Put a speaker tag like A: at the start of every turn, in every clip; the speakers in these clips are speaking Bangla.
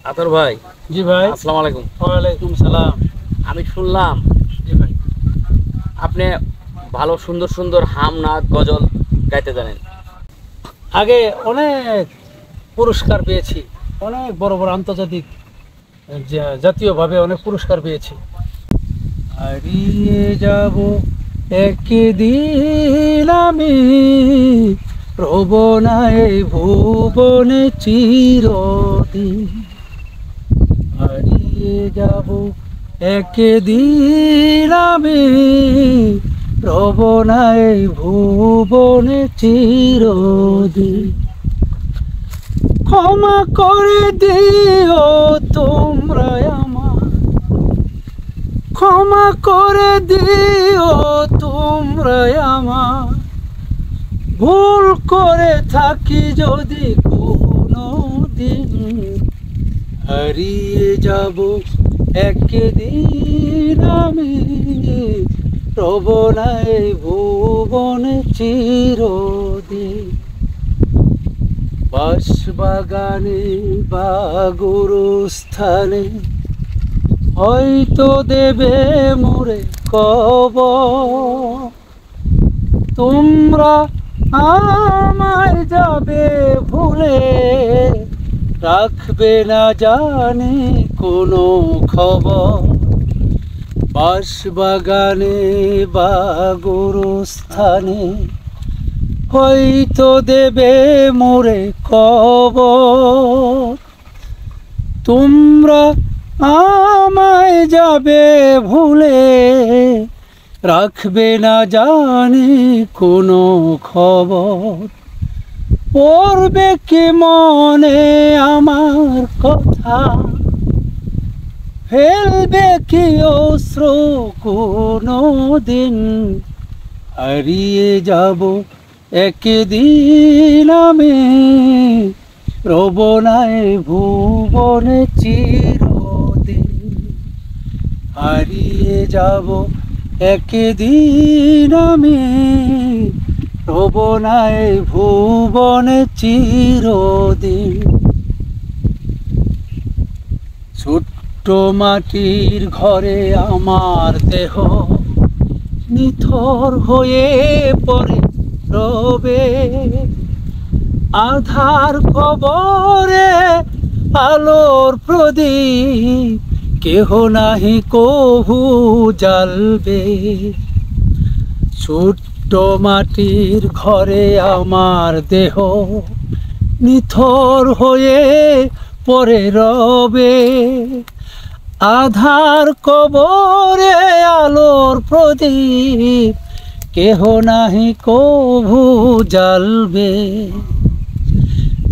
A: আতর ভাই।
B: জি ভাই।
A: আসসালামু আলাইকুম।
B: ওয়ালাইকুম সালাম।
A: আমি শুনলাম
B: জি ভাই।
A: আপনি ভালো সুন্দর সুন্দর হাম নাচ গজল গাইতে জানেন।
B: আগে অনেক পুরস্কার পেয়েছি, অনেক বড় বড় আন্তর্জাতিক জাতীয়ভাবে অনেক পুরস্কার পেয়েছি। হারিয়ে যাব একদিন আমি, রব না এই ভুবনে চিরদিন। হারিয়ে যাব একদিন আমি, রব না এই ভুবনে চিরদিন। ক্ষমা করে দিও তোমরা আমার, ক্ষমা করে দিও তোমরা আমার, ভুল করে থাকি যদি কোনো দিন। হারিয়ে যাব একদিন আমি, রব না এই ভুবনে চিরদিন। বাঁশবাগানে বা গুরুস্থানে হয়তো দেবে মোরে কবর, তোমরা আমায় যাবে ভুলে, রাখবে না জানি কোনো খবর। বাঁশবাগানে বা গুরুস্থানে হয়তো দেবে মোরে কবর, তোমরা আমায় যাবে ভুলে, রাখবে না জানি কোনো খবর। পড়বে কি মনে আমার কথা, ফেলবে কি অশ্রু কোনো দিন। হারিয়ে যাব একদিন আমি, রব না এই ভুবনে চিরদিন। হারিয়ে যাব একদিন আমি, রব না এই ভুবনে চিরদিন। ছোট্ট মাটির ঘরে আমার দেহ নিথর হয়ে পড়ে রবে, আধার কবরে আলোর প্রদীপ কেহ নাহি কভু জ্বালবে। ছোট্ট মাটির ঘরে আমার দেহ নিথর হয়ে পড়ে রবে, আধার কবরে আলোর প্রদীপ কেহ নাহি কভু জ্বালবে।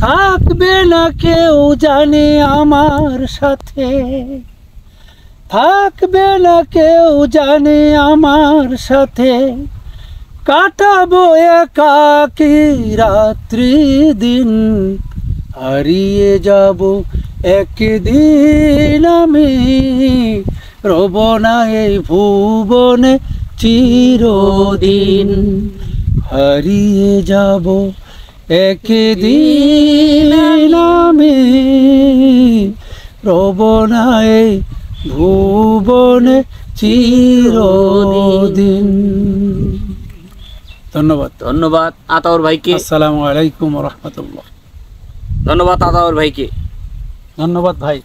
B: থাকবে না কেউ জানে আমার সাথে, থাকবে না কেউ জানে আমার সাথে, কাটাবো একাকী রাত্রি দিন। হারিয়ে যাব একদিন আমি, রব না এই ভুবনে চিরদিন। হারিয়ে যাব একদিন আমি, রব না এই ভুবনে চিরদিন। ধন্যবাদ।
A: ধন্যবাদ আতাউর ভাইকে।
B: আসসালামু আলাইকুম ওয়া রাহমাতুল্লাহ।
A: ধন্যবাদ আতাউর ভাইকে।
B: ধন্যবাদ ভাই।